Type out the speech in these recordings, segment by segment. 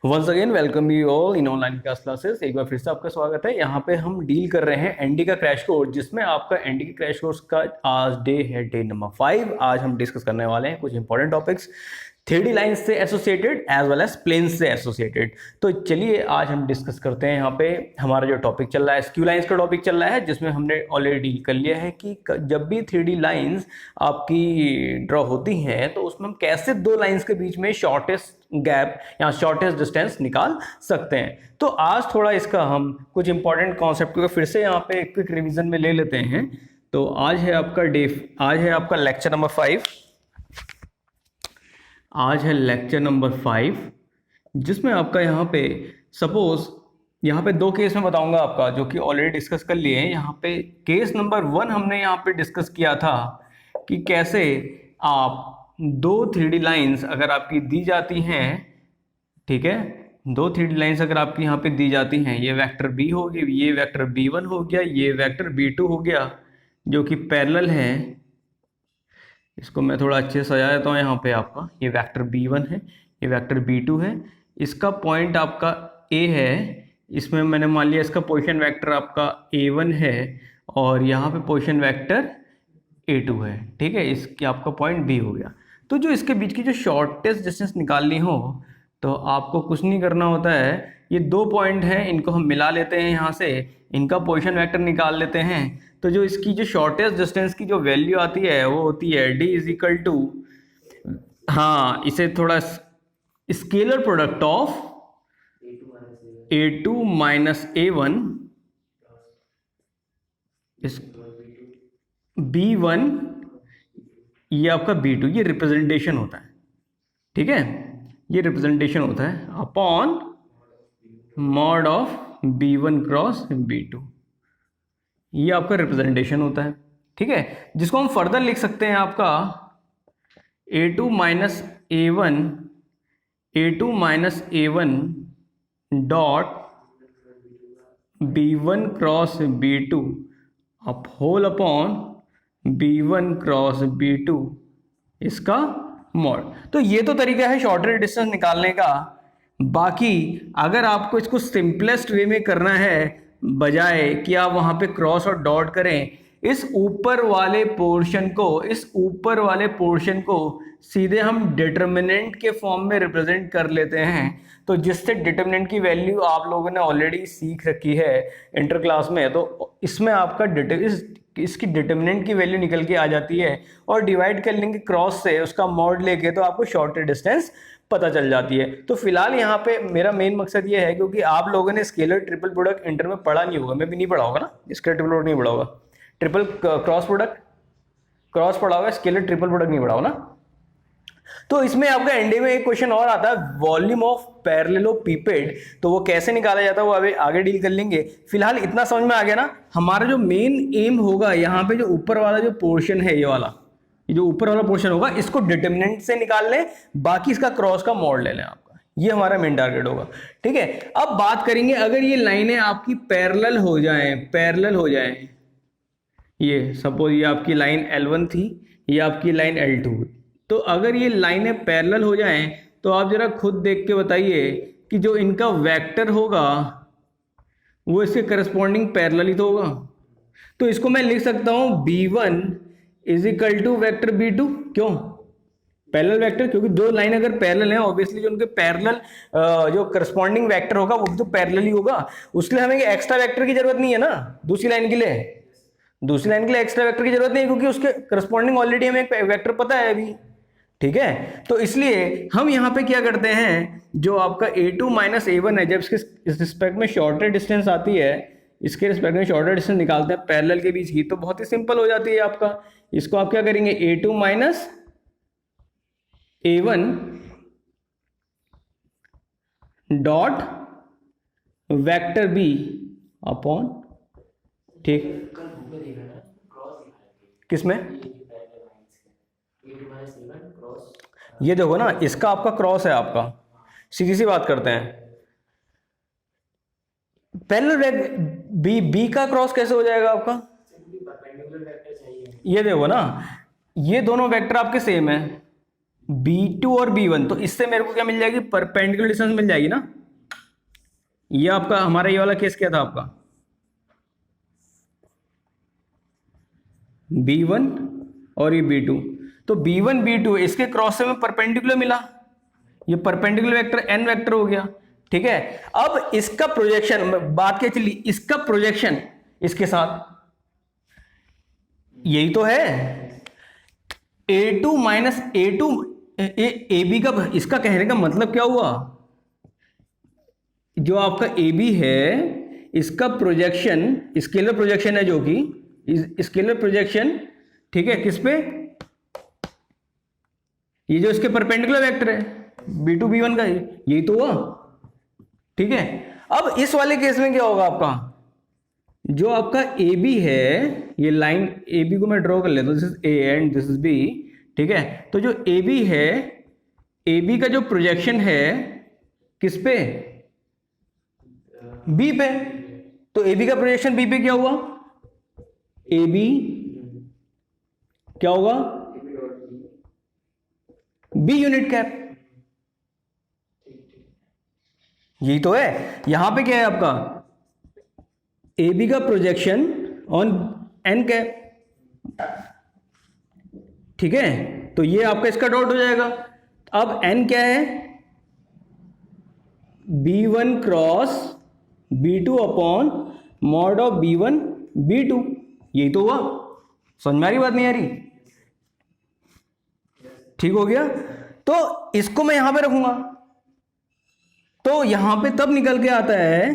Once again welcome you all in online classes. एक बार फिर से आपका स्वागत है। यहाँ पे हम डील कर रहे हैं एनडी का क्रैश कोर्स, जिसमें आपका एनडी के क्रैश कोर्स का आज डे है डे नंबर 5। आज हम डिस्कस करने वाले हैं कुछ इंपॉर्टेंट टॉपिक्स 3D लाइन्स से associated as well as planes से एसोसिएटेड। तो चलिए आज हम डिस्कस करते हैं। यहाँ पे हमारा जो टॉपिक चल रहा है स्क्यू लाइन्स का टॉपिक चल रहा है, जिसमें हमने ऑलरेडी डील कर लिया है कि जब भी 3D लाइन्स आपकी ड्रॉ होती हैं तो उसमें हम कैसे दो लाइन्स के बीच में शॉर्टेस्ट गैप या शॉर्टेस्ट डिस्टेंस निकाल सकते हैं। तो आज थोड़ा इसका हम कुछ इंपॉर्टेंट कॉन्सेप्ट को फिर से यहाँ पे क्विक रिवीजन में ले लेते हैं। तो आज है आपका लेक्चर नंबर 5। आज है लेक्चर नंबर 5, जिसमें आपका यहाँ पे सपोज यहाँ पे दो केस में बताऊंगा आपका, जो कि ऑलरेडी डिस्कस कर लिए हैं। यहाँ पे केस नंबर 1 हमने यहाँ पे डिस्कस किया था कि कैसे आप दो 3D लाइंस अगर आपकी दी जाती हैं, ठीक है, दो 3D लाइंस अगर आपकी यहाँ पे दी जाती हैं, ये वेक्टर बी होगी, ये वेक्टर b1 हो गया, ये वेक्टर b2 हो गया, जो कि पैरेलल है। इसको मैं थोड़ा अच्छे से सजा देता हूँ। यहाँ पे आपका ये वेक्टर b1 है, ये वेक्टर b2 है, इसका पॉइंट आपका a है, इसमें मैंने मान लिया इसका पोजीशन वेक्टर आपका a1 है और यहाँ पे पोजीशन वेक्टर a2 है, ठीक है, इसकी आपका पॉइंट b हो गया। तो जो इसके बीच की जो शॉर्टेस्ट डिस्टेंस निकालनी हो तो आपको कुछ नहीं करना होता है। ये दो पॉइंट हैं, इनको हम मिला लेते हैं, यहाँ से इनका पोजीशन वेक्टर निकाल लेते हैं। तो जो इसकी जो शॉर्टेस्ट डिस्टेंस की जो वैल्यू आती है वो होती है d इज इक्वल टू, हाँ, इसे थोड़ा scalar product of a2 minus a1 b1, ये आपका b2, ये रिप्रेजेंटेशन होता है, ठीक है, ये रिप्रेजेंटेशन होता है upon mod of b1 cross b2, ये आपका रिप्रेजेंटेशन होता है, ठीक है, जिसको हम फर्दर लिख सकते हैं आपका a2 minus a1 dot b1 cross b2 up whole upon b1 cross b2 इसका मॉड। तो ये तो तरीका है शॉर्टर डिस्टेंस निकालने का। बाकी अगर आपको इसको सिंपलेस्ट वे में करना है, बजाय कि आप वहां पे क्रॉस और डॉट करें, इस ऊपर वाले पोर्शन को सीधे हम डिटर्मिनेंट के फॉर्म में रिप्रेजेंट कर लेते हैं। तो जिससे डिटर्मिनेंट की वैल्यू आप लोगों ने ऑलरेडी सीख रखी है इंटर क्लास में, तो इसमें आपका इसकी डिटर्मिनेंट की वैल्यू निकल के आ जाती है और डिवाइड कर लेंगे क्रॉस से, उसका मॉड लेके, तो आपको शॉर्टर डिस्टेंस पता चल जाती है। तो फिलहाल यहाँ पे मेरा मेन मकसद ये है, क्योंकि आप लोगों ने स्केलर ट्रिपल प्रोडक्ट इंटर में पढ़ा नहीं होगा, मैं भी नहीं पढ़ा होगा ना, स्केलर ट्रिपल प्रोडक्ट नहीं पढ़ा होगा, ट्रिपल क्रॉस पढ़ा होगा, स्केलर ट्रिपल प्रोडक्ट नहीं पढ़ा होगा ना। तो इसमें आपका एनडी में एक क्वेश्चन और आता है, वॉल्यूम ऑफ पैरेललोपिपेड, तो वो कैसे निकाला जाता है वो अभी आगे डील कर लेंगे। फिलहाल इतना समझ में आ गया ना। हमारा जो मेन एम होगा यहाँ पे, जो ऊपर वाला जो पोर्शन है, ये वाला, जो ऊपर वाला पोर्शन होगा, इसको डिटर्मिनेंट से निकाल लें, बाकी इसका क्रॉस का मॉड ले लें आपका, ये हमारा मेन टारगेट होगा, ठीक है। अब बात करेंगे, अगर ये लाइनें आपकी पैरेलल हो जाएं, ये सपोज ये आपकी लाइन L1 थी, ये आपकी लाइन L2, तो अगर ये लाइनें पैरेलल हो जाएं तो आप जरा खुद देख के बताइए कि जो इनका वेक्टर होगा वो इसके करस्पॉन्डिंग पैरेलल ही तो होगा। तो इसको मैं लिख सकता हूं b1 is equal to vector b2, क्यों पैरेलल वेक्टर, क्योंकि दो लाइन अगर पैरेलल हैं, ऑब्वियसली जो उनके पैरेलल जो करस्पॉन्डिंग वेक्टर होगा वो तो पैरेलल ही होगा। उसके लिए हमें एक्स्ट्रा वेक्टर की जरूरत नहीं है ना, दूसरी लाइन के लिए एक्स्ट्रा वेक्टर की जरूरत नहीं है, क्योंकि उसके करस्पॉन्डिंग ऑलरेडी हमें एक वेक्टर पता है अभी, ठीक है। तो इसलिए हम यहाँ पे क्या करते हैं, जो आपका a2 माइनस a1 है, जब इसके रिस्पेक्ट में शॉर्टर डिस्टेंस आती है, इसके रिस्पेक्ट में शॉर्टर डिस्टेंस निकालते हैं पैरेलल के बीच की, तो बहुत ही सिंपल हो जाती है आपका। इसको आप क्या करेंगे, a2 minus a1 dot vector b upon, ठीक, किसमें, ये देखो ना, इसका आपका क्रॉस है, आपका सीधी सी बात करते हैं, पैरेलल बी का क्रॉस कैसे हो जाएगा आपका, ये देखो ना, ये दोनों वेक्टर आपके सेम है, B2 और B1, तो इससे मेरे को क्या मिल जाएगी, परपेंडिकुलर डिस्टेंस मिल जाएगी ना। ये आपका हमारा ये वाला केस क्या था आपका, B1 और ये B2, तो B1 B2 इसके क्रॉस से में परपेंडिकुलर मिला, ये परपेंडिकुलर वेक्टर n वेक्टर हो गया, ठीक है। अब इसका प्रोजेक्शन, बात क्या चली, इसका प्रोजेक्शन इसके साथ यही तो है, A2 minus A2 A B का, इसका कहने का मतलब क्या हुआ, जो आपका ए बी है इसका प्रोजेक्शन स्केलर प्रोजेक्शन है, जो कि स्केलर प्रोजेक्शन, ठीक है, किस पे, ये जो इसके परपेंडिकुलर वेक्टर है B2 B1 का, यही तो हुआ, ठीक है। अब इस वाले केस में क्या होगा आपका, जो आपका ए बी है, ये लाइन ए बी को मैं ड्रॉ कर लेता हूं, this is A and this is B, ठीक है। तो जो ए बी है, ए बी का जो प्रोजेक्शन है किस पे, बी पे, तो ए बी का प्रोजेक्शन बी पे क्या हुआ, ए बी क्या होगा, बी यूनिट कैप, यही तो है। यहां पे क्या है आपका, ए बी का प्रोजेक्शन ऑन एन कैप, ठीक है, तो ये आपका इसका डॉट हो जाएगा। अब एन क्या है, B1 cross B2 upon mod of B1 B2, यही तो हुआ, समझ में आ रही बात, नहीं आ रही, ठीक हो गया। तो इसको मैं यहां पे रखूंगा, तो यहां पे तब निकल के आता है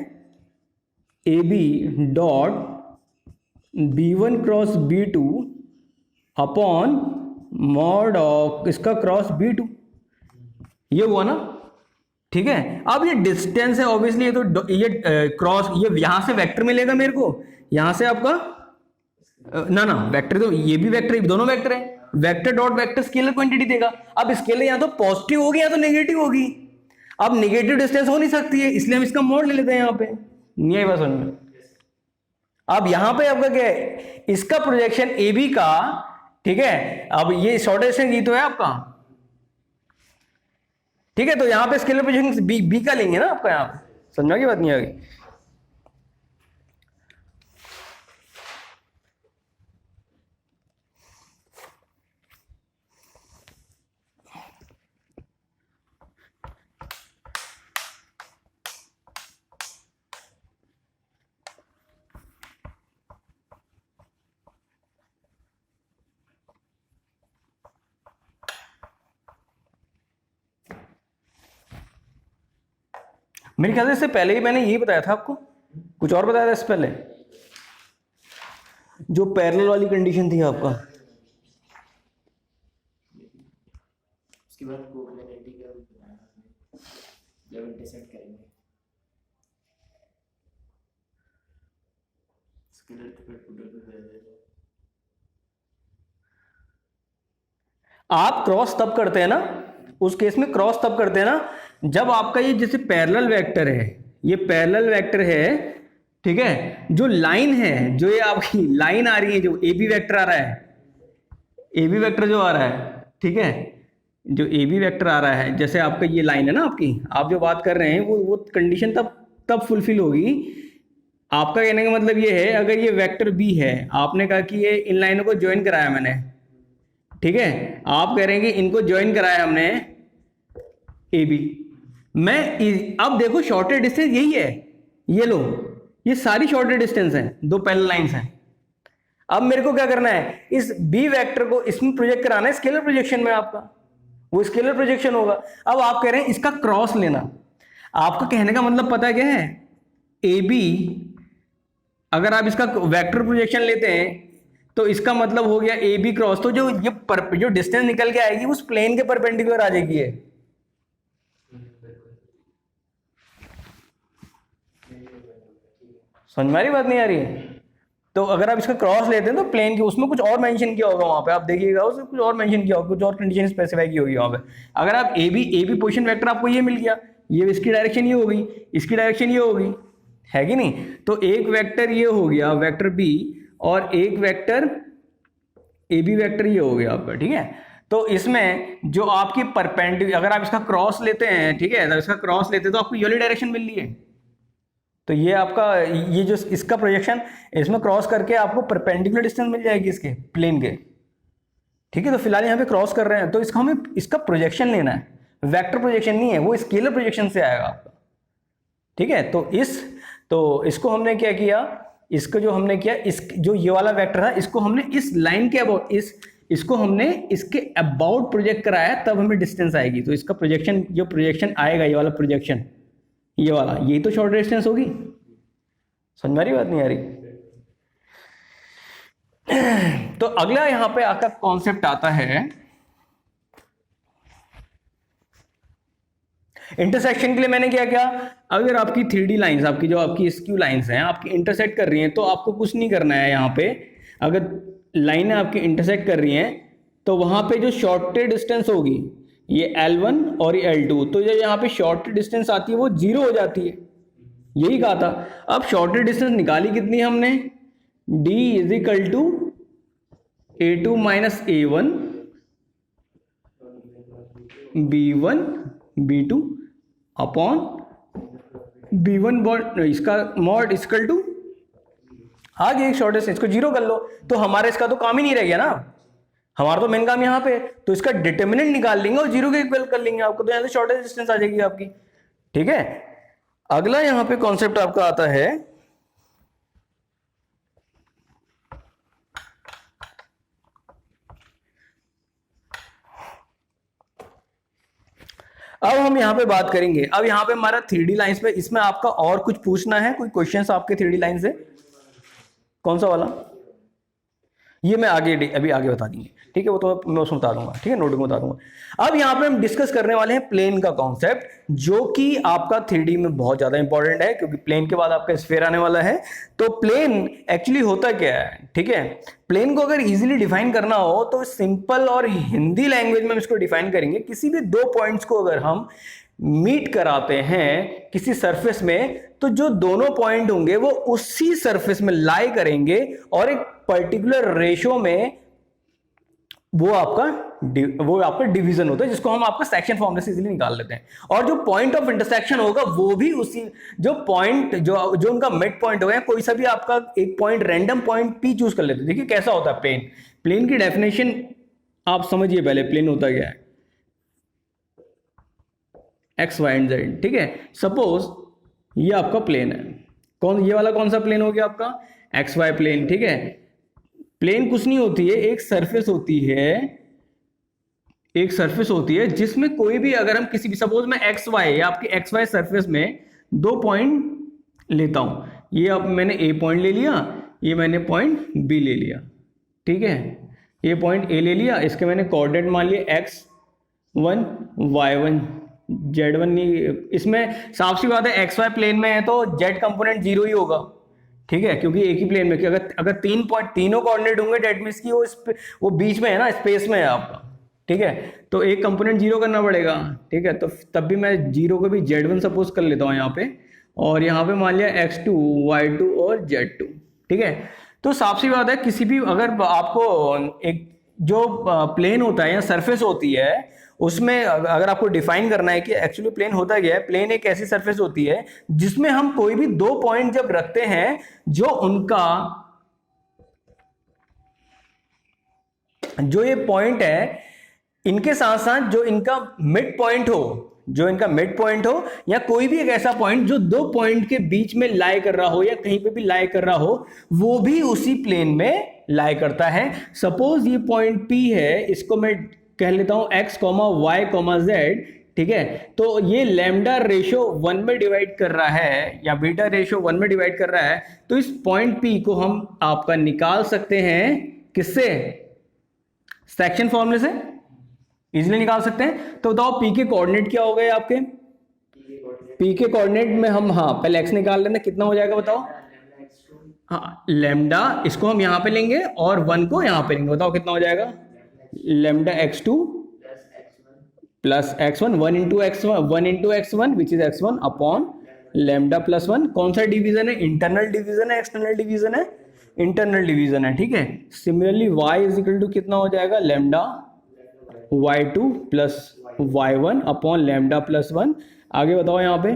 A B dot B1 cross B2 upon mod of इसका क्रॉस B2, ये हुआ ना, ठीक है। अब ये डिस्टेंस है ऑब्वियसली, ये तो ये क्रॉस, ये यहां से वेक्टर मिलेगा मेरे को, यहां से आपका ना वेक्टर, तो ये भी वेक्टर, दोनों वेक्टर है, vector dot vector scalar quantity देगा। अब स्केलर या तो पॉजिटिव होगी या तो नेगेटिव होगी, अब नेगेटिव डिस्टेंस हो नहीं सकती है, इसलिए हम इसका मोड ले लेते हैं, यहां पे नहीं आई बात समझ में। अब यहां पे आपका क्या है, इसका प्रोजेक्शन ए बी का, ठीक है, अब ये शॉर्ट डिस्टेंस ये तो है आपका, ठीक है, तो यहां पे स्केलर प्रोजेक्शन बी का लेंगे ना आपका, यहां समझ में की बात नहीं आ गई। मेरे ख्याल से इससे पहले ही मैंने यही बताया था आपको, कुछ और बताया था इससे पहले, जो पैरेलल वाली कंडीशन थी आपका, उसके बाद कोवेलेंटी का लेवल डिसाइड करेंगे, स्केलर आप क्रॉस तब करते हैं ना, उस केस में क्रॉस तब करते हैं ना जब आपका ये जैसे पैरेलल वेक्टर है, ये पैरेलल वेक्टर है, ठीक है, जो लाइन है, जो ये आपकी लाइन आ रही है, जो ए बी वेक्टर आ रहा है, ए बी वेक्टर जो आ रहा है, ठीक है, जो ए बी वेक्टर आ रहा है, जैसे आपका ये लाइन है ना आपकी, आप जो बात कर रहे हैं वो कंडीशन तब फुलफिल होगी। आपका कहने का मतलब ये है, अगर ये वेक्टर बी है, आपने कहा कि ये इन लाइनों को ज्वाइन कराया मैंने, ठीक है, आप कह रहे हैं कि इनको ज्वाइन कराया हमने ए बी, मैं अब देखो शॉर्टेड डिस्टेंस यही है, ये लो, ये सारी शॉर्टेड डिस्टेंस है, दो पैरेलल लाइंस हैं। अब मेरे को क्या करना है, इस बी वेक्टर को इसमें प्रोजेक्ट कराना है स्केलर प्रोजेक्शन में, आपका वो स्केलर प्रोजेक्शन होगा। अब आप कह रहे हैं इसका क्रॉस लेना, आपका कहने का मतलब पता है क्या है, ए बी अगर आप इसका वेक्टर प्रोजेक्शन लेते हैं तो इसका मतलब हो गया ए बी क्रॉस, तो जो डिस्टेंस निकल के आएगी उस प्लेन के परपेंडिकुलर आ जाएगी है। समझ में आ रही बात, नहीं आ रही है? तो अगर आप इसका क्रॉस लेते हैं तो प्लेन के उसमें कुछ और मेंशन किया होगा, वहां पे आप देखिएगा उसमें कुछ और मेंशन किया होगा, कुछ और कंडीशन स्पेसिफाई की होगी वहां पे। अगर आप ए बी पोजीशन वेक्टर आपको ये मिल गया, ये इसकी डायरेक्शन ये हो गई, इसकी डायरेक्शन ये हो गई, है कि नहीं? तो एक वेक्टर ये हो गया वेक्टर बी, और एक वेक्टर ए बी वेक्टर ये हो गया आपका, ठीक है। तो इसमें जो आपकी परपेंडिकुलर, अगर आप इसका क्रॉस लेते हैं, ठीक है, तो इसका क्रॉस लेते हैं तो आपको ये वाली डायरेक्शन मिल रही है। तो ये आपका, ये जो इसका प्रोजेक्शन, इसमें क्रॉस करके आपको परपेंडिकुलर डिस्टेंस मिल जाएगी इसके प्लेन के, ठीक है। तो फिलहाल यहाँ पे क्रॉस कर रहे हैं, तो इसका हमें इसका प्रोजेक्शन लेना है, वेक्टर प्रोजेक्शन नहीं है, वो स्केलर प्रोजेक्शन से आएगा आपका, ठीक है। तो इसको हमने क्या किया, इसको जो हमने किया, इस जो ये वाला वेक्टर था इसको हमने इस लाइन के अबाउट, इसको हमने इसके अबाउट प्रोजेक्ट कराया, तब हमें डिस्टेंस आएगी। तो इसका प्रोजेक्शन, जो प्रोजेक्शन आएगा, ये वाला प्रोजेक्शन, ये वाला, यही तो शॉर्ट डिस्टेंस होगी। समझ में आ रही बात, नहीं आ रही? तो अगला यहां पे आपका कॉन्सेप्ट आता है इंटरसेक्शन के लिए। मैंने क्या किया, अगर आपकी 3D लाइंस, आपकी जो आपकी स्क्यू लाइंस हैं, आपकी इंटरसेक्ट कर रही हैं, तो आपको कुछ नहीं करना है। यहाँ पे अगर लाइनें आपकी इंटरसेक्ट कर रही हैं, तो वहां पे जो शॉर्टेड डिस्टेंस होगी, ये L1 और ये L2, तो जब यहाँ पे शॉर्टेड डिस्टेंस आती है वो 0 हो जाती है, यही कहा था। अब शॉर्टेड डिस्टेंस निकाली कितनी हमने, D is equal to A2 minus A1 B1 B2 upon B1 bond, इसका मॉड इक्वल टू, आगे एक शॉर्टेस्ट, इसको 0 कर लो, तो हमारा इसका तो काम ही नहीं रह गया ना, हमारा तो मेन काम यहाँ पे। तो इसका डिटर्मिनेंट निकाल लेंगे और 0 के इक्वल कर लेंगे आपको, तो यहाँ से शॉर्टेस्ट डिस्टेंस आ जाएगी आपकी, ठीक है। अगला यहाँ पे कॉन्सेप्ट आपका आता है अब हम यहाँ पे बात करेंगे, अब यहाँ पे हमारा 3D लाइंस पे, इसमें आपका और कुछ पूछना है, कोई क्वेश्चंस आपके 3D लाइन से? कौन सा वाला? ये मैं अभी आगे बता देंगे, ठीक है, वो तो मैं उसमें बता दूंगा, ठीक है, नोट में बता दूंगा। अब यहाँ पे हम डिस्कस करने वाले हैं प्लेन का कॉन्सेप्ट, जो कि आपका 3D में बहुत ज्यादा इंपॉर्टेंट है, क्योंकि प्लेन के बाद आपका स्फीयर आने वाला है। तो प्लेन एक्चुअली होता क्या है, ठीक है। प्लेन को अगर इजीली डिफाइन करना हो तो सिंपल और हिंदी लैंग्वेज में हम इसको डिफाइन करेंगे। किसी भी दो पॉइंट्स को अगर हम मीट कराते हैं किसी सरफेस में, तो जो दोनों पॉइंट होंगे वो उसी सरफेस में लाई करेंगे, और एक पर्टिकुलर रेशो में वो आपका डिवीजन होता है, जिसको हम आपका सेक्शन फॉर्मूले से इजीली निकाल लेते हैं। और जो पॉइंट ऑफ इंटरसेक्शन होगा वो भी उसी, जो पॉइंट जो उनका मिड पॉइंट होगा, कोई सा भी आपका एक point, random point P choose कर लेते हैं। देखिए कैसा होता है प्लेन। प्लेन की डेफिनेशन आप समझिए पहले, प्लेन होता क्या है, एक्स वाई एंड जेड, ठीक है। सपोज ये आपका प्लेन है, ये वाला कौन सा प्लेन हो गया आपका, एक्स वाई प्लेन, ठीक है। प्लेन कुछ नहीं होती है, एक सरफेस होती है, जिसमें कोई भी, अगर हम किसी भी, सपोज मैं एक्स वाई, आपके एक्स वाई सरफेस में दो पॉइंट लेता हूं, ये अब मैंने ए पॉइंट ले लिया, ये मैंने पॉइंट बी ले लिया, ठीक है। ये पॉइंट ए ले लिया, इसके मैंने कोऑर्डिनेट मान लिए x1 y1 z1 नहीं, इसमें साफ सी बात है एक्स वाई प्लेन में है तो z कंपोनेंट 0 ही होगा, ठीक है, क्योंकि एक ही प्लेन में, अगर तीनों कोऑर्डिनेट होंगे डेट मींस की वो बीच में है ना, स्पेस में है आपका, ठीक है। तो एक कंपोनेंट 0 करना पड़ेगा, ठीक है। तो तब भी मैं 0 को भी z1 सपोज कर लेता हूँ यहाँ पे, और यहाँ पे मान लिया x2 y2 और z2, ठीक है। तो साफ सी बात है, किसी भी, अगर आपको एक जो प्लेन होता है या सरफेस होती है, उसमें अगर आपको डिफाइन करना है कि एक्चुअली प्लेन होता क्या है, प्लेन एक ऐसी सरफेस होती है जिसमें हम कोई भी दो पॉइंट जब रखते हैं, जो ये पॉइंट है, इनके साथ साथ जो इनका मिड पॉइंट हो, या कोई भी एक ऐसा पॉइंट जो दो पॉइंट के बीच में लाई कर रहा हो, या कहीं पे भी लाई कर रहा हो, वो भी उसी प्लेन में लाई करता है। सपोज ये पॉइंट P है, इसको मैं कह लेता हूं x, y, z, ठीक है। तो ये लैम्डा रेशो 1 में डिवाइड कर रहा है, या बीटा रेशो 1 में डिवाइड कर रहा है, तो इस पॉइंट P को हम आपका निकाल सकते हैं किससे, सेक्शन फॉर्मूले से इजीली निकाल सकते हैं। तो बताओ P के कोऑर्डिनेट क्या हो गए आपके, P के कोऑर्डिनेट में हम, हाँ पहले x निकाल लेना, कितना हो जाएगा बताओ, हाँ लैम्डा, इसको हम यहां पे लेंगे और 1 को यहां पे लेंगे, बताओ कितना हो जाएगा, lambda x2 plus x1, 1 into x1 which is x1 upon lambda plus 1। कौन सा डिवीजन है, इंटरनल डिवीजन है, एक्सटर्नल डिवीजन है, इंटरनल डिवीजन है, ठीक है। Similarly y is equal to कितना हो जाएगा, lambda y2 plus y1 upon lambda plus 1। आगे बताओ यहाँ पे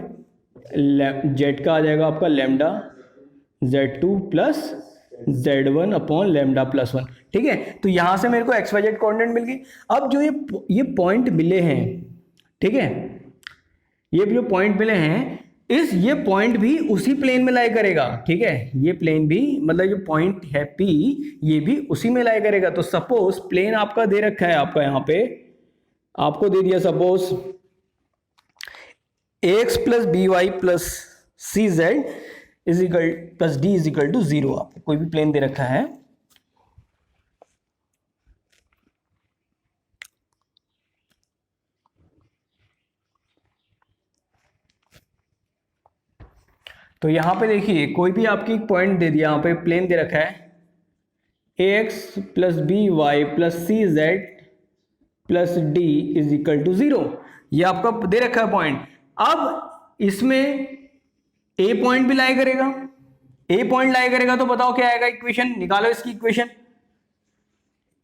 z का आ जाएगा आपका lambda z2 plus z1 upon lambda plus 1। ठीक है, तो यहां से मेरे को एक्स वाई जेड कोऑर्डिनेट मिल गई। अब जो ये पॉइंट मिले हैं, ठीक है, ये जो पॉइंट मिले हैं ये पॉइंट भी उसी प्लेन में लाई करेगा। ठीक है, ये प्लेन भी मतलब जो पॉइंट है P ये भी उसी में लाई करेगा। तो सपोज प्लेन आपका दे रखा है, आपका यहाँ पे आपको दे दिया suppose ax plus B Y plus C Z is equal plus D is equal to 0। आपको कोई भी प्लेन दे रखा है, तो यहां पे देखिए कोई भी आपकी पॉइंट दे दिया, यहां पे प्लेन दे रखा है ax plus B Y plus C Z plus D is equal to 0। ये आपका दे रखा है पॉइंट। अब इसमें ए पॉइंट भी लाई करेगा, ए पॉइंट लाई करेगा तो बताओ क्या आएगा, इक्वेशन निकालो इसकी इक्वेशन।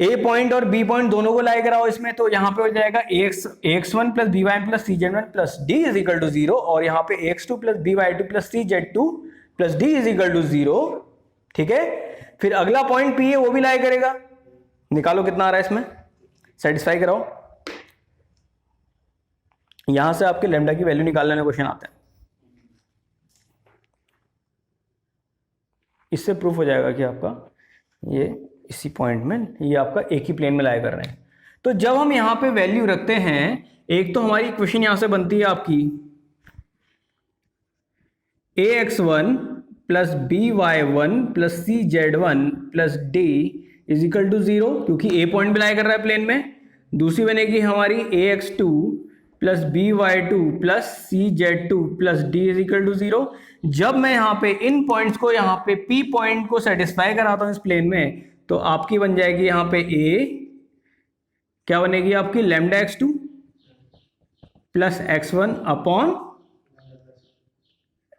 ए पॉइंट और बी पॉइंट दोनों को लाई कराओ इसमें, तो यहां पे हो जाएगा ax1 plus B Y plus C Z one plus D is equal to 0, और यहां पे ax2 plus B Y two plus C Z two plus D is equal to 0। ठीक है, फिर अगला पॉइंट पी है वो भी लाई करेगा, निकालो कितना आ रहा है इसमें, सेटिस्फाई कराओ। यहां से आपके लैम्डा की वैल्यू निकालने में क्वेश्चन आता है, इससे प्रूफ हो जाएगा कि आपका ये इसी पॉइंट में ये आपका एक ही प्लेन में लाया कर रहे हैं। तो जब हम यहां पे वैल्यू रखते हैं, एक तो हमारी इक्वेशन यहां से बनती है आपकी ax1 plus B Y one plus C Z one plus D is equal to 0, क्योंकि ए पॉइंट भी लाया कर रहा है प्लेन में। दूसरी बनेगी हमारी ax2 plus B Y two plus C Z two plus D is equal to 0। जब मैं यहाँ पे इन पॉइंट्स को यहाँ पे P पॉइंट को सेटिस्फाई कराता हूँ इस प्लेन में, तो आपकी बन जाएगी यहाँ पे A क्या बनेगी आपकी lambda x2 plus x1 upon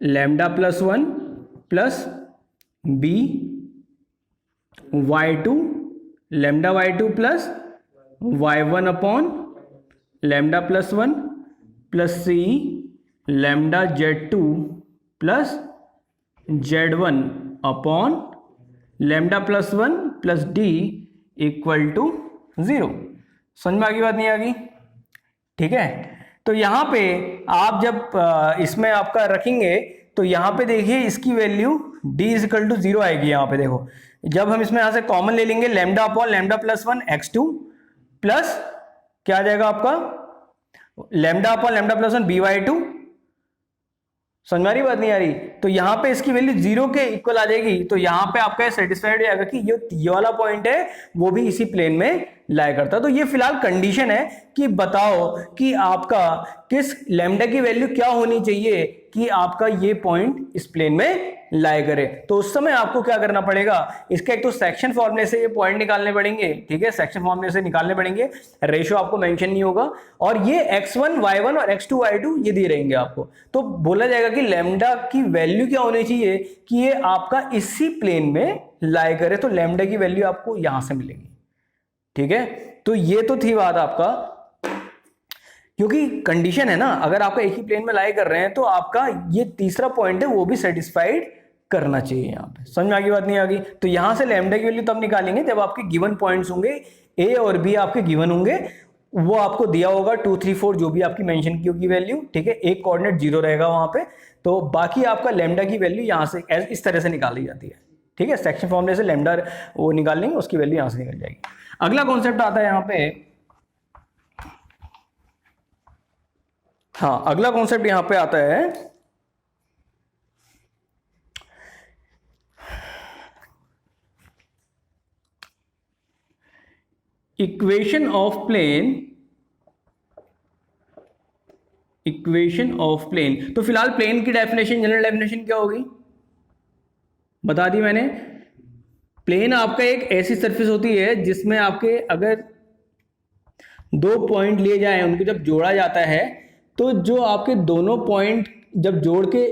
lambda plus 1 plus B y2 lambda y2 plus y1 upon lambda plus 1 plus C lambda z2 plus z1 upon lambda plus 1 plus D equal to 0। समझ में आ गई बात, नहीं आ गई? ठीक है, तो यहां पे आप जब इसमें आपका रखेंगे तो यहां पे देखिए इसकी value d is equal to 0 आएगी। यहां पे देखो जब हम इसमें यहां से कॉमन ले लेंगे lambda upon lambda plus 1 x2 plus क्या आ जाएगा आपका lambda upon lambda plus 1 by2। समझ में आ रही बात, नहीं आ रही? तो यहां पे इसकी वैल्यू 0 के इक्वल आ जाएगी, तो यहां पे आपका सेटिस्फाइड हो जाएगा कि ये वाला पॉइंट है वो भी इसी प्लेन में लाया करता है। तो ये फिलहाल कंडीशन है कि बताओ कि आपका किस लैम्डा की वैल्यू क्या होनी चाहिए कि आपका ये पॉइंट इस प्लेन में लाया करे। तो उस समय आपको क्या करना पड़ेगा, इसका एक तो सेक्शन फॉर्मूले से ये पॉइंट निकालने पड़ेंगे। ठीक है, सेक्शन फॉर्मूले से निकालने पड़ेंगे, रेशियो आपको मेंशन नहीं होगा, और ये x1 y1 और x2 y2 ये दिए रहेंगे आपको। तो बोला जाएगा कि लैम्डा की वैल्यू क्या होनी चाहिए कि ये आपका इसी प्लेन में लाया करे, तो लैम्डा की वैल्यू आपको यहां से मिलेगी। ठीक है, तो ये तो थी बात आपका, क्योंकि कंडीशन है ना, अगर आपका एक ही प्लेन में लाई कर रहे हैं तो आपका ये तीसरा पॉइंट है वो भी सेटिस्फाइड करना चाहिए यहाँ पे। समझ में आ गई बात, नहीं आ गई? तो यहां से लैम्डा की वैल्यू तब निकालेंगे जब आपके गिवन पॉइंट्स होंगे, ए और बी आपके गिवन होंगे, वो आपको दिया होगा 2 3 4 जो भी आपकी मेंशन की होगी वैल्यू। ठीक है, एक कोऑर्डिनेट 0 रहेगा वहां पे, तो बाकी आपका लैम्डा की वैल्यू यहां से इस तरह से निकाली जाती है। ठीक है, सेक्शन फॉर्मूले से लैम्डा वो निकाल लेंगे, उसकी वैल्यू यहां से निकल जाएगी। अगला कॉन्सेप्ट आता है यहाँ पे, हाँ अगला कॉन्सेप्ट यहां पे आता है equation of plane. Equation of plane, तो फिलहाल प्लेन की डेफिनेशन, जनरल डेफिनेशन क्या होगी बता दी मैंने। प्लेन आपका एक ऐसी सरफेस होती है जिसमें आपके अगर दो पॉइंट लिए जाएं, उनको जब जोड़ा जाता है तो जो आपके दोनों पॉइंट जब जोड़ के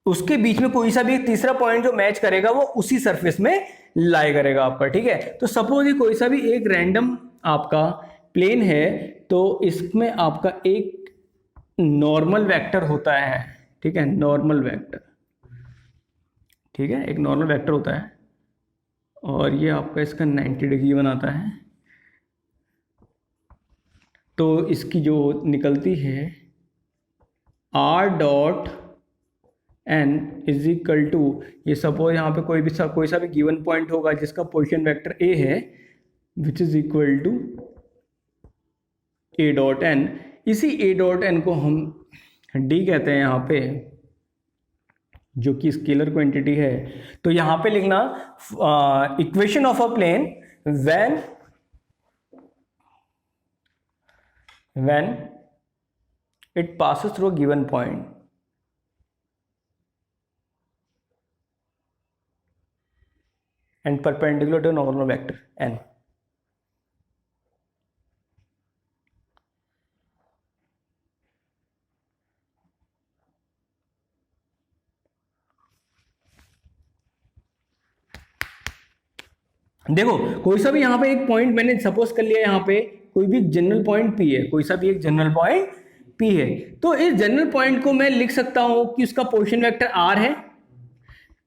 उसके बीच में कोई सा भी एक तीसरा पॉइंट जो मैच करेगा वो उसी सरफेस में लाई करेगा आपका। ठीक है, तो सपोज ये कोई सा भी एक रैंडम आपका प्लेन है तो इसमें आपका एक नॉर्मल वेक्टर होता है, ठीक है, नॉर्मल वेक्टर, ठीक है, एक नॉर्मल वेक्टर होता है और ये आपका इसका 90 डिग्री बनाता है। तो इसकी जो निकलती है r dot n is equal to, ये सपोज यहाँ पे कोई सा भी गिवन पॉइंट होगा जिसका पोजीशन वेक्टर a है, which is equal to a dot n। इसी a डॉट n को हम d कहते हैं यहाँ पे, जो कि स्केलर क्वांटिटी है। तो यहाँ पे लिखना equation of a plane when it passes through a given point and perpendicular to normal vector n। देखो कोई सा भी यहाँ पे एक पॉइंट मैंने सपोज कर लिया, यहाँ पे कोई भी जनरल पॉइंट P है, कोई सा भी एक जनरल पॉइंट P है, तो इस जनरल पॉइंट को मैं लिख सकता हूं कि उसका पोजीशन वेक्टर r है।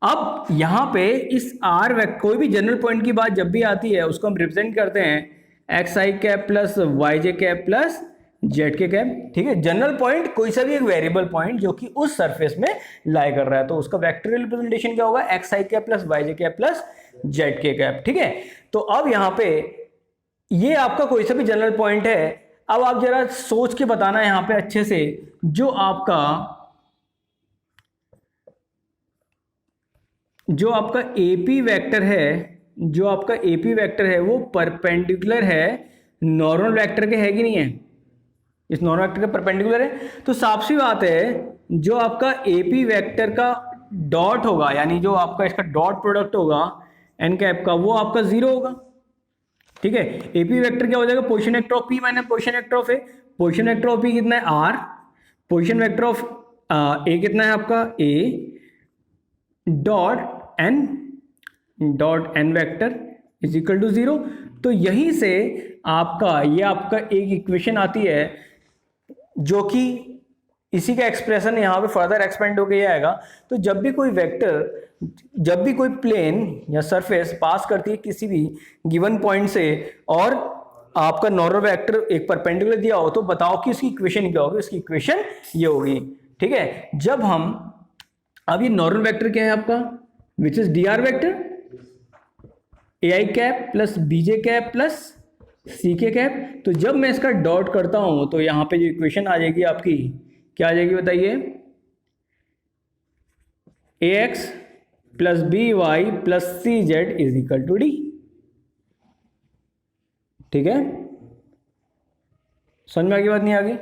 अब यहाँ पे इस r वेक्टर, कोई भी जनरल पॉइंट की बात जब भी आती है उसको हम रिप्रेजेंट करते हैं xi cap plus yj cap plus zk cap, ठीक है। जनरल पॉइंट कोई सा भी एक वेरिएबल पॉइंट जो कि उस सरफेस में लाई कर रहा है, तो उसका वेक्टोरियल रिप्रेजेंटेशन क्या होगा, xi cap plus yj cap plus zk cap, ठीक है। तो अब यहाँ पे ये आपका कोई सा भी जनरल पॉइंट है। अब आप जरा सोच के बताना यहाँ पे अच्छे से, जो आपका एपी वेक्टर है, वो परपेंडिकुलर है नॉर्मल वेक्टर के, है कि नहीं है, इस नॉर्मल वेक्टर के परपेंडिकुलर है। तो साफ सी बात है, जो आपका एपी वेक्टर का डॉट होगा, यानी जो आपका इसका डॉट प्रोडक्ट होगा एन कैप का, वो आपका 0 होगा, ठीक है। एपी वेक्टर क्या हो जाएगा, position vector of P minus position vector of A. Position vector of P कितना है, R, position vector of A कितना है आपका, A dot N vector is equal to 0। तो यहीं से ये आपका एक इक्वेशन आती है, जो कि इसी का एक्सप्रेशन यहाँ पे फर्दर एक्सपेंड होकर आएगा। तो जब भी कोई प्लेन या सरफेस पास करती है किसी भी गिवन पॉइंट से और आपका नॉर्मल वेक्टर एक परपेंडिकुलर दिया हो, तो बताओ कि इसकी इक्वेशन क्या होगी। इसकी इक्वेशन ये होगी, ठीक है। जब हम अब ये नॉर्मल वेक्टर क्या है आपका, which is dr vector ai cap plus bj cap plus ck cap. तो जब मैं इसका डॉट करता हूं तो यहां पे जो इक्वेशन आ जाएगी आपकी, क्या आ जाएगी बताइए, ax plus by plus cz is equal to d, ठीक है। समझ में आ गई बात, नहीं आ गई?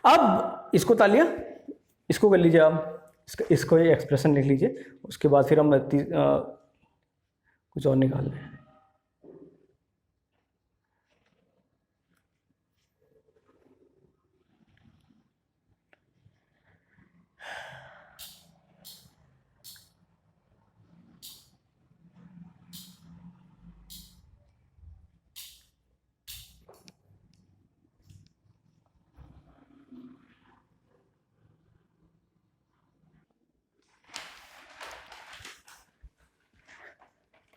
अब इसको तालिया, इसको कर लीजिए आप, इसको ये एक्सप्रेशन लिख लीजिए, उसके बाद फिर हम कुछ और निकाल लें।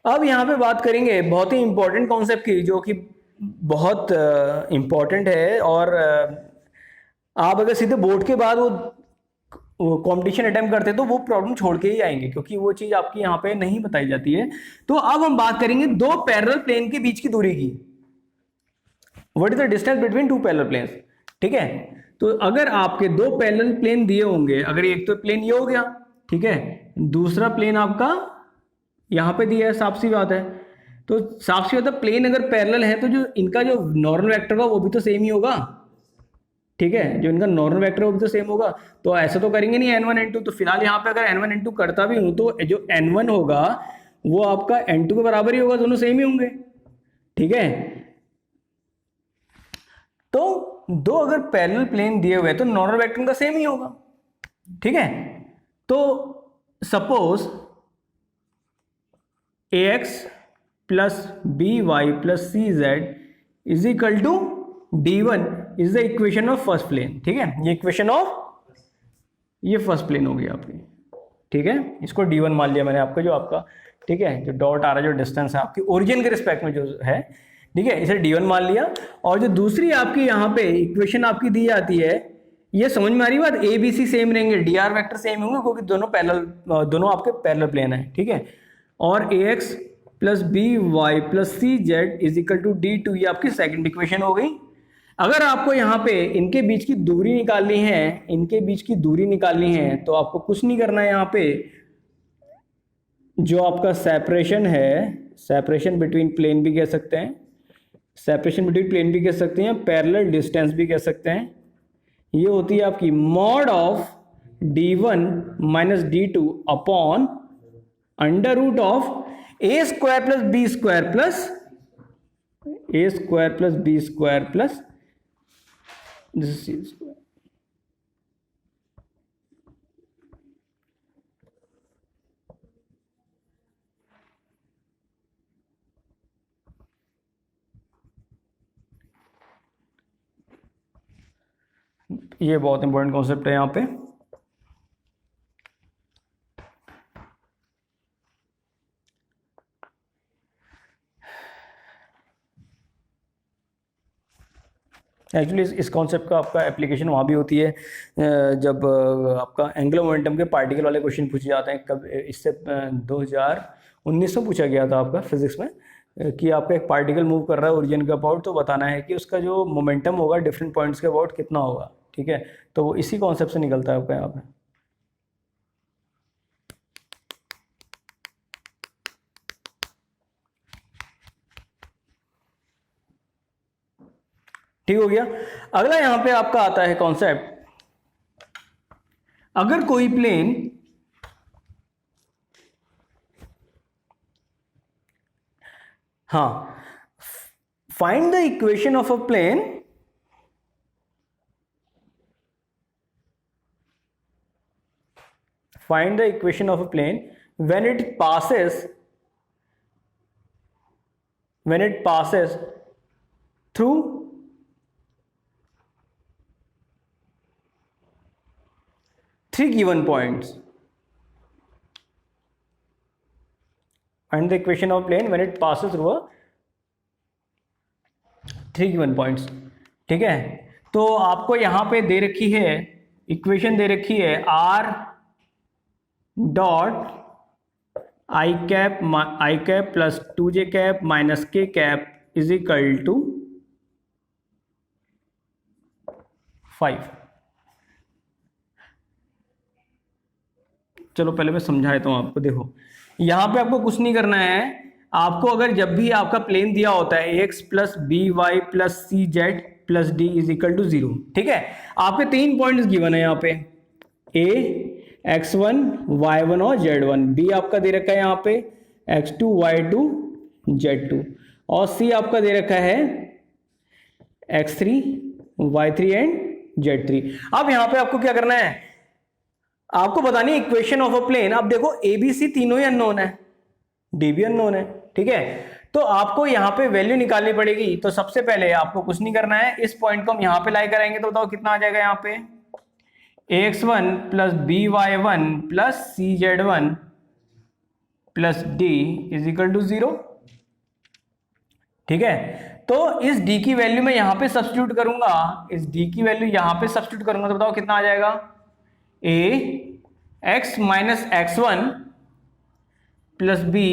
अब यहाँ पे बात करेंगे बहुत ही इंपॉर्टेंट कॉन्सेप्ट की, जो कि बहुत इंपॉर्टेंट है, और आप अगर सीधे बोर्ड के बाद वो कंपटीशन अटेम्प्ट करते हैं तो वो प्रॉब्लम छोड़ के ही आएंगे, क्योंकि वो चीज आपकी यहाँ पे नहीं बताई जाती है। तो अब हम बात करेंगे दो पैरेलल प्लेन के बीच की दूरी की, what is the distance between two parallel planes, ठीक है। तो अगर आपके दो पैरेलल प्लेन दिए होंगे, अगर एक तो प्लेन ये हो गया, ठीक है, दूसरा प्लेन आपका यहाँ पे दिया है, साफ सी बात है। तो साफ सी बात है, प्लेन अगर पैरेलल है तो जो इनका जो नॉर्मल वेक्टर होगा वो भी तो सेम ही होगा, ठीक है, जो इनका नॉर्मल वेक्टर वो भी तो सेम होगा। तो ऐसा तो करेंगे नहीं n1 n2, तो फिलहाल यहाँ पे अगर n1 n2 करता भी हूं तो जो n1 होगा वो आपका n2 के बराबर ही होगा, दोनों सेम ही होंगे, ठीक है। तो दो अगर पैरेलल प्लेन दिए हुए तो नॉर्मल वेक्टर का सेम ही होगा, ठीक है। तो suppose ax plus B Y plus C Z is equal to D1 is the equation of first plane. ठीक है, ये इक्वेशन ऑफ ये फर्स्ट प्लेन होगी आपकी। ठीक है, इसको D1 मान लिया मैंने आपका, जो आपका ठीक है जो डॉट आ रहा है, जो डिस्टेंस है आपकी ओरिजिन के रिस्पेक्ट में जो है, ठीक है, इसे D1 मान लिया। और जो दूसरी आपकी यहाँ पे इक्वेशन आपकी दी जाती है, ये समझ में आ रही बात, ए बी सी सेम रहेंगे, dr वेक्टर सेम होंगे क्योंकि दोनों आपके पैरेलल प्लेन है। ठीक है, और ax plus B Y plus C Z is equal to D2, ये आपकी सेकंड इक्वेशन हो गई। अगर आपको यहाँ पे इनके बीच की दूरी निकालनी है, इनके बीच की दूरी निकालनी है, तो आपको कुछ नहीं करना है। यहाँ पे जो आपका सेपरेशन है, सेपरेशन बिटवीन प्लेन भी कह सकते हैं, सेपरेशन बिटवीन प्लेन भी कह सकते हैं, पैरेलल डिस्टेंस भी कह सकते हैं, ये होती है आपकी mod of D1 minus D2 upon under root of A square plus B square plus A square plus B square plus this is square. ये बहुत इंपॉर्टेंट कॉन्सेप्ट है यहाँ पे। एक्चुअली इस कॉन्सेप्ट का आपका एप्लीकेशन वहाँ भी होती है जब आपका एंगुलर मोमेंटम के पार्टिकल वाले क्वेश्चन पूछे जाते हैं। कब इससे 2019 में पूछा गया था आपका फिजिक्स में कि आपका एक पार्टिकल मूव कर रहा है ओरिजिन के अबाउट, तो बताना है कि उसका जो मोमेंटम होगा डिफरेंट पॉइंट्स के अबाउट कितना होगा। ठीक है, तो वो इसी कॉन्सेप्ट से निकलता है आपका यहाँ पे। ठीक हो गया। अगला यहां पे आपका आता है कॉन्सेप्ट, अगर कोई plane find the equation of a plane find the equation of a plane when it passes through three given points, and the equation of plane when it passes through a three given points। ठीक है, तो आपको यहां पे दे रखी है equation, दे रखी है r dot I cap plus 2j cap minus k cap is equal to 5। चलो पहले मैं समझा देता हूं आपको। देखो यहां पे आपको कुछ नहीं करना है। आपको अगर जब भी आपका प्लेन दिया होता है ax plus B Y plus C Z plus D is equal to 0, ठीक है, आपके 3 पॉइंट्स गिवन है यहाँ पे, a x1 y1 और z1, b आपका दे रखा है यहाँ पे x2 y2 z2, और c आपका दे रखा है x3 y3 एंड z3। अब यहाँ पे आपको क्या करना है, आपको बतानी है इक्वेशन ऑफ अ प्लेन। अब देखो ए बी सी तीनों ही अननोन है, डी भी अननोन है, ठीक है, तो आपको यहाँ पे वैल्यू निकालनी पड़ेगी। तो सबसे पहले आपको कुछ नहीं करना है, इस पॉइंट को हम यहाँ पे लाई कराएंगे तो बताओ कितना आ जाएगा यहाँ पे, ax1 plus B Y one plus C Z one plus D is equal to 0। ठीक है, तो इस d की वैल्यू मैं यहाँ पे सब्स्टिट्यूट करूंगा, इस d की वैल्यू यहाँ पे सब्स्टिट्यूट करूंगा तो बताओ कितना आ जाएगा, a x minus x1 plus B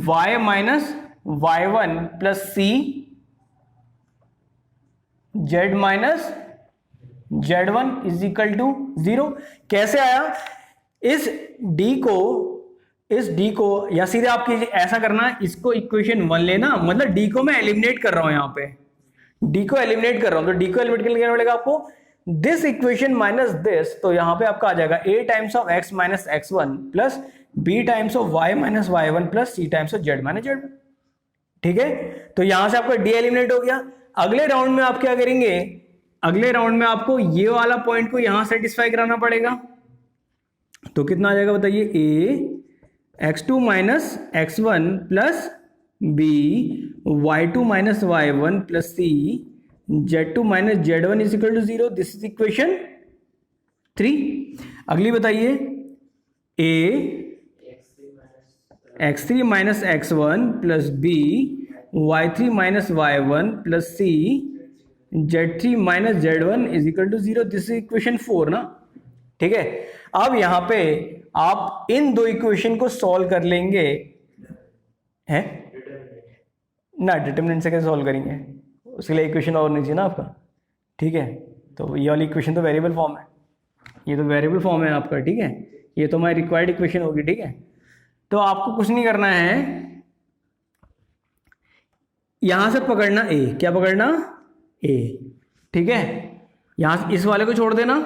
y minus y1 plus C z minus z1 is equal to 0। कैसे आया, इस d को या सीधे आप कीजिए, ऐसा करना, इसको इक्वेशन 1 लेना, मतलब d को मैं एलिमिनेट कर रहा हूं, यहाँ पे d को एलिमिनेट कर रहा हूं, तो d को एलिमिनेट करने पड़ेगा आपको दिस इक्वेशन माइनस दिस, तो यहां पे आपका आ जाएगा a times of x minus x1 plus b times of y minus y1 plus c times of z minus z। ठीक है, तो यहां से आपका d एलिमिनेट हो गया। अगले राउंड में आप क्या करेंगे, अगले राउंड में आपको ये वाला पॉइंट को यहां सेटिस्फाई कराना पड़ेगा, तो कितना आ जाएगा बताइए, a x2 minus x1 plus B y2 minus y1 plus C z2 minus z1 is equal to 0। This is equation 3। अगली बताइए a x3 minus x1 plus B y3 minus y1 plus C z3 minus z1 is equal to 0। This is equation 4 ना। ठीक है, अब यहां पे आप इन दो इक्वेशन को सॉल्व कर लेंगे है ना। डिटरमिनेंट से कैसे सॉल्व करेंगे, उसके लिए इक्वेशन और नहीं चाहिए ना आपका। ठीक है, तो ये वाली इक्वेशन तो वेरिएबल फॉर्म है, ये तो वेरिएबल फॉर्म है आपका। ठीक है, ये तो हमारी रिक्वायर्ड इक्वेशन होगी। ठीक है, तो आपको कुछ नहीं करना है, यहां से पकड़ना ए। क्या पकड़ना? ए। ठीक है, यहां इस वाले को छोड़ देना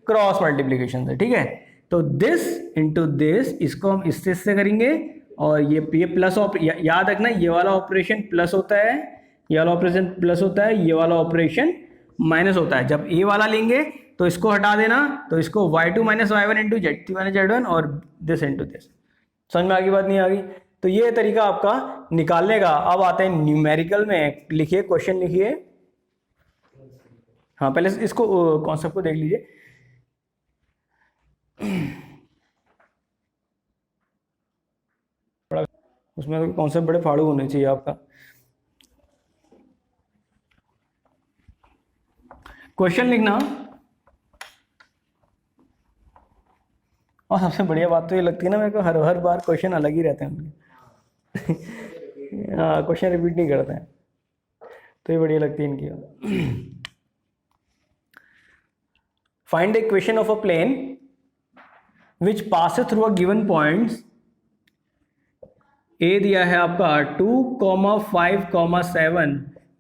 क्रॉस मल्टीप्लीकेशन से। ठीक है, तो दिस इंटू दिस, इसको हम इससे करेंगे और ये प्लस याद रखना ये वाला ऑपरेशन प्लस होता है, ये वाला ऑपरेशन प्लस होता है, ये वाला ऑपरेशन माइनस होता है। जब ए वाला लेंगे तो इसको हटा देना, तो इसको y2 minus y1 into z3 minus z1 और दिस इंटू दिस। समझ में आ गई बात? नहीं आ गई? तो ये तरीका आपका निकालने का। अब आते हैं न्यूमेरिकल में। लिखिए, क्वेश्चन लिखिए। हाँ, पहले इसको कॉन्सेप्ट को देख लीजिए। उसमें कॉन्सेप्ट बड़े फाड़ू होने चाहिए आपका। क्वेश्चन लिखना, और सबसे बढ़िया बात तो ये लगती है ना मेरे को, हर बार क्वेश्चन अलग ही रहते हैं उनके। हाँ, क्वेश्चन रिपीट नहीं करते हैं, तो ये बढ़िया लगती है इनकी। Find the equation of a plane which passes through a given points. A दिया है आपका 2,5,7,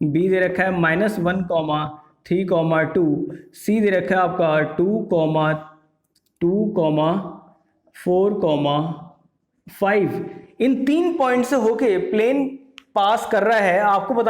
बी दे रखा है -1,3,2, सी दे रखा है आपका 2,4,5। इन 3 पॉइंट से होके प्लेन पास कर रहा है। आपको बताइए